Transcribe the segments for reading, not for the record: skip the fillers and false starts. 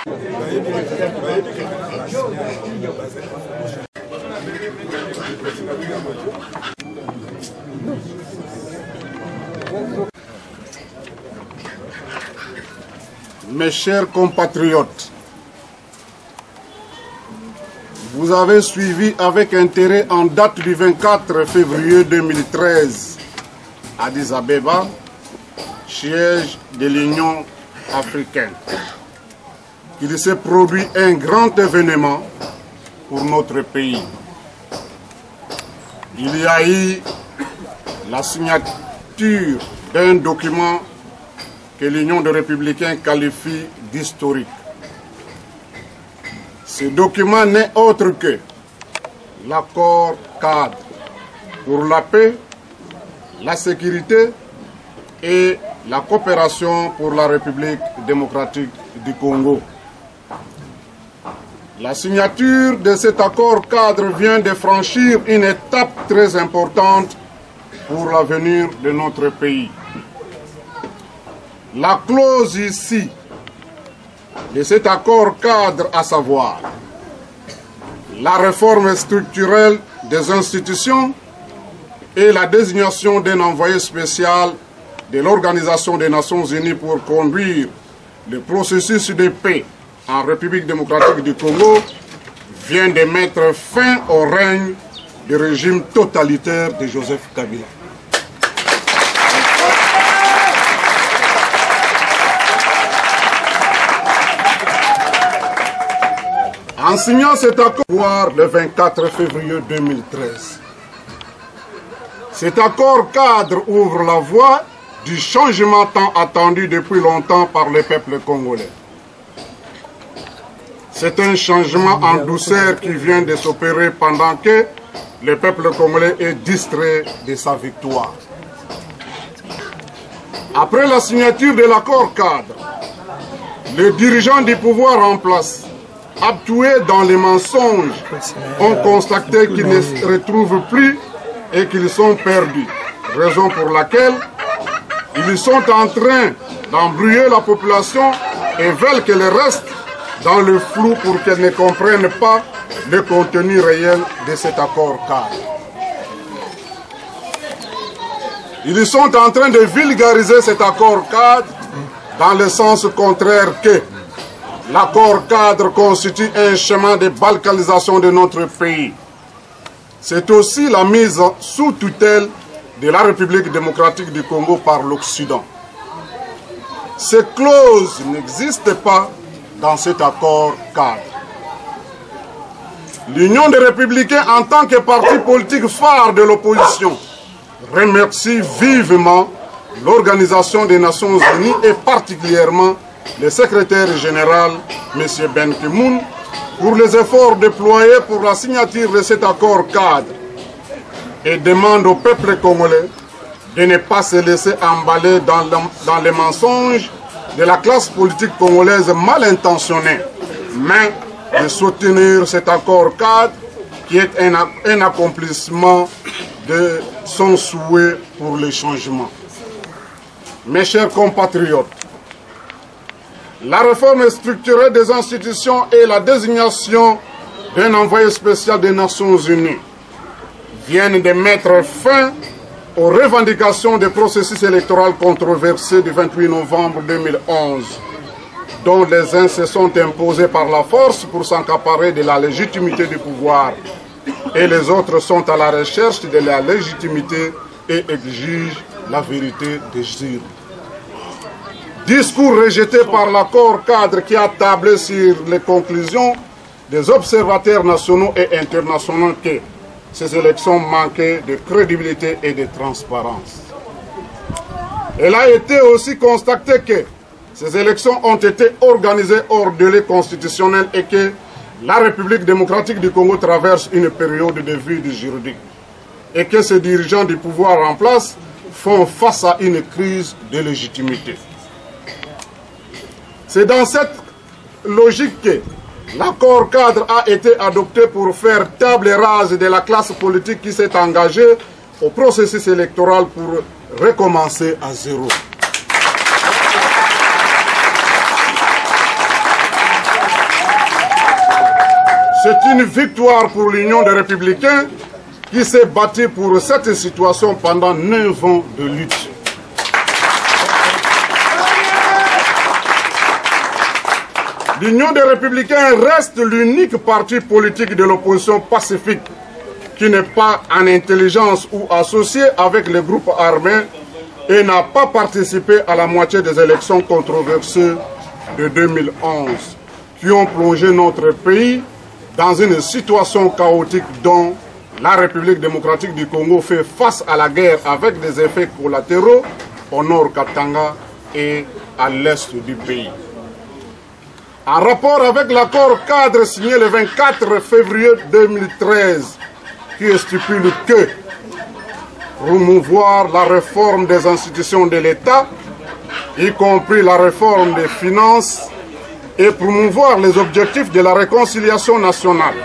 Mes chers compatriotes, vous avez suivi avec intérêt en date du 24 février 2013 à Addis Abeba, siège de l'Union africaine, qu'il s'est produit un grand événement pour notre pays. Il y a eu la signature d'un document que l'Union des Républicains qualifie d'historique. Ce document n'est autre que l'accord cadre pour la paix, la sécurité et la coopération pour la République démocratique du Congo. La signature de cet accord cadre vient de franchir une étape très importante pour l'avenir de notre pays. La clause ici de cet accord cadre, à savoir la réforme structurelle des institutions et la désignation d'un envoyé spécial de l'Organisation des Nations Unies pour conduire le processus de paix en République démocratique du Congo, vient de mettre fin au règne du régime totalitaire de Joseph Kabila. En signant cet accord le 24 février 2013, cet accord cadre ouvre la voie du changement tant attendu depuis longtemps par le peuple congolais. C'est un changement en douceur qui vient de s'opérer pendant que le peuple congolais est distrait de sa victoire. Après la signature de l'accord cadre, les dirigeants du pouvoir en place, habitués dans les mensonges, ont constaté qu'ils ne se retrouvent plus et qu'ils sont perdus. Raison pour laquelle ils sont en train d'embrouiller la population et veulent qu'elle reste dans le flou pour qu'elle ne comprenne pas le contenu réel de cet accord cadre. Ils sont en train de vulgariser cet accord cadre dans le sens contraire que l'accord cadre constitue un chemin de balkanisation de notre pays. C'est aussi la mise sous tutelle de la République démocratique du Congo par l'Occident. Ces clauses n'existent pas dans cet accord cadre. L'Union des Républicains, en tant que parti politique phare de l'opposition, remercie vivement l'Organisation des Nations Unies et particulièrement le secrétaire général, M. Ben Ki-moon, pour les efforts déployés pour la signature de cet accord cadre et demande au peuple congolais de ne pas se laisser emballer dans les mensonges de la classe politique congolaise mal intentionnée, mais de soutenir cet accord cadre qui est un accomplissement de son souhait pour le changement. Mes chers compatriotes, la réforme structurelle des institutions et la désignation d'un envoyé spécial des Nations Unies viennent de mettre fin aux revendications des processus électoraux controversés du 28 novembre 2011, dont les uns se sont imposés par la force pour s'accaparer de la légitimité du pouvoir, et les autres sont à la recherche de la légitimité et exigent la vérité des urnes. Discours rejeté par l'accord cadre qui a tablé sur les conclusions des observateurs nationaux et internationaux que ces élections manquaient de crédibilité et de transparence. Il a été aussi constaté que ces élections ont été organisées hors délai constitutionnel et que la République démocratique du Congo traverse une période de vide juridique et que ses dirigeants du pouvoir en place font face à une crise de légitimité. C'est dans cette logique que l'accord cadre a été adopté pour faire table rase de la classe politique qui s'est engagée au processus électoral pour recommencer à zéro. C'est une victoire pour l'Union des Républicains qui s'est battue pour cette situation pendant 9 ans de lutte. L'Union des Républicains reste l'unique parti politique de l'opposition pacifique qui n'est pas en intelligence ou associé avec les groupes armés et n'a pas participé à la moitié des élections controversées de 2011 qui ont plongé notre pays dans une situation chaotique dont la République démocratique du Congo fait face à la guerre avec des effets collatéraux au nord Katanga et à l'est du pays. En rapport avec l'accord cadre signé le 24 février 2013 qui stipule que promouvoir la réforme des institutions de l'État, y compris la réforme des finances, et promouvoir les objectifs de la réconciliation nationale,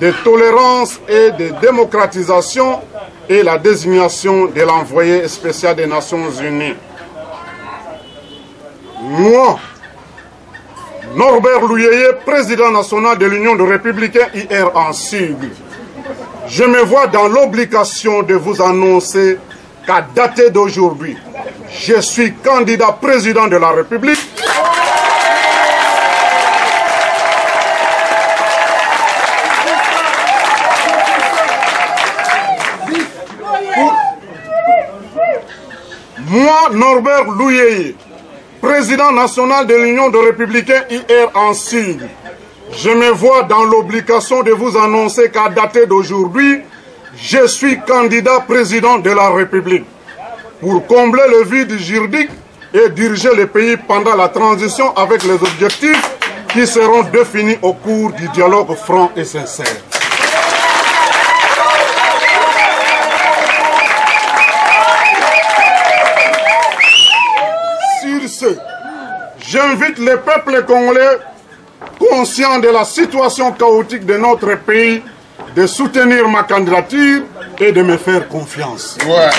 de tolérance et de démocratisation et la désignation de l'envoyé spécial des Nations Unies. Moi, Norbert Louyeye, président national de l'Union des Républicains IR en sigle, je me vois dans l'obligation de vous annoncer qu'à dater d'aujourd'hui, je suis candidat président de la République. Moi, Norbert Louyeye, président national de l'Union des Républicains IR en sigle, je me vois dans l'obligation de vous annoncer qu'à dater d'aujourd'hui, je suis candidat président de la République pour combler le vide juridique et diriger le pays pendant la transition avec les objectifs qui seront définis au cours du dialogue franc et sincère. Sur ce, j'invite le peuple congolais conscient de la situation chaotique de notre pays, de soutenir ma candidature et de me faire confiance. Ouais.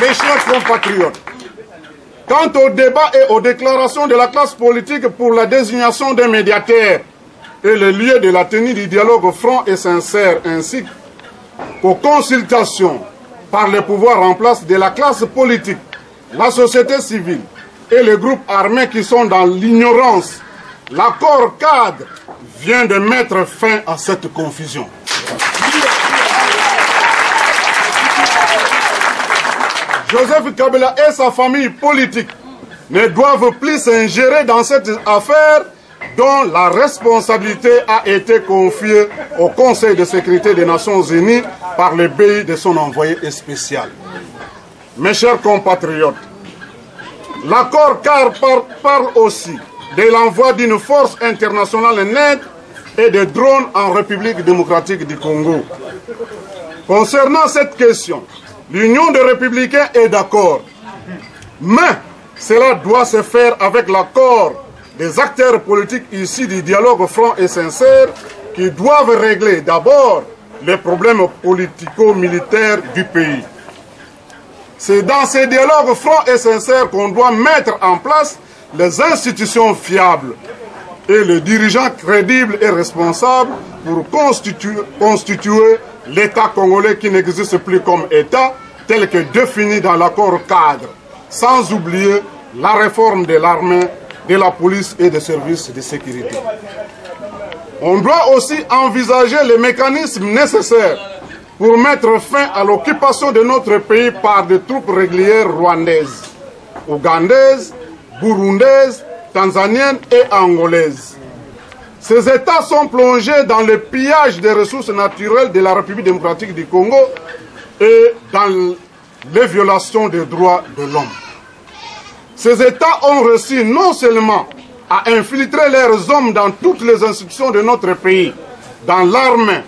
Mes chers compatriotes, quant au débat et aux déclarations de la classe politique pour la désignation des médiateurs et le lieu de la tenue du dialogue franc et sincère, ainsi qu'aux consultations par les pouvoirs en place de la classe politique, la société civile, et les groupes armés qui sont dans l'ignorance, l'accord cadre vient de mettre fin à cette confusion. Joseph Kabila et sa famille politique ne doivent plus s'ingérer dans cette affaire dont la responsabilité a été confiée au Conseil de sécurité des Nations Unies par le pays de son envoyé spécial. Mes chers compatriotes, l'accord cadre parle aussi de l'envoi d'une force internationale nette et de drones en République démocratique du Congo. Concernant cette question, l'Union des Républicains est d'accord, mais cela doit se faire avec l'accord des acteurs politiques issus du dialogue franc et sincère qui doivent régler d'abord les problèmes politico-militaires du pays. C'est dans ces dialogues francs et sincères qu'on doit mettre en place les institutions fiables et les dirigeants crédibles et responsables pour constituer l'État congolais qui n'existe plus comme État, tel que défini dans l'accord cadre, sans oublier la réforme de l'armée, de la police et des services de sécurité. On doit aussi envisager les mécanismes nécessaires pour mettre fin à l'occupation de notre pays par des troupes régulières rwandaises, ougandaises, burundaises, tanzaniennes et angolaises. Ces États sont plongés dans le pillage des ressources naturelles de la République démocratique du Congo et dans les violations des droits de l'homme. Ces États ont réussi non seulement à infiltrer leurs hommes dans toutes les institutions de notre pays, dans l'armée,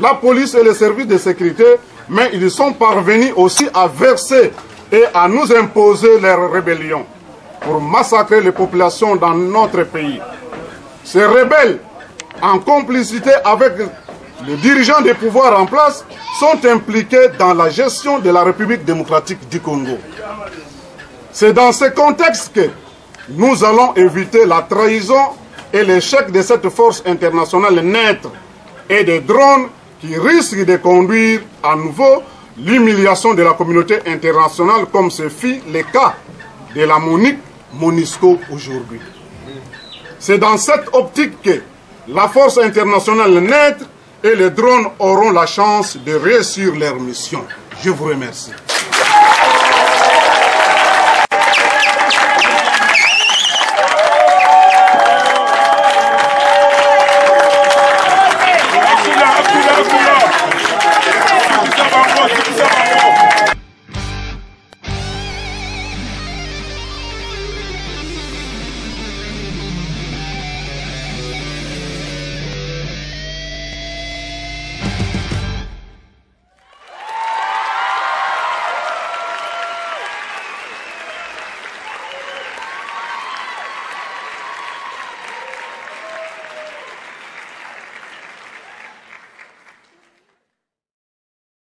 la police et les services de sécurité, mais ils sont parvenus aussi à verser et à nous imposer leur rébellion pour massacrer les populations dans notre pays. Ces rebelles, en complicité avec les dirigeants des pouvoirs en place, sont impliqués dans la gestion de la République démocratique du Congo. C'est dans ce contexte que nous allons éviter la trahison et l'échec de cette force internationale neutre et des drones qui risquent de conduire à nouveau l'humiliation de la communauté internationale comme ce fut le cas de la MONUSCO aujourd'hui. C'est dans cette optique que la force internationale neutre et les drones auront la chance de réussir leur mission. Je vous remercie.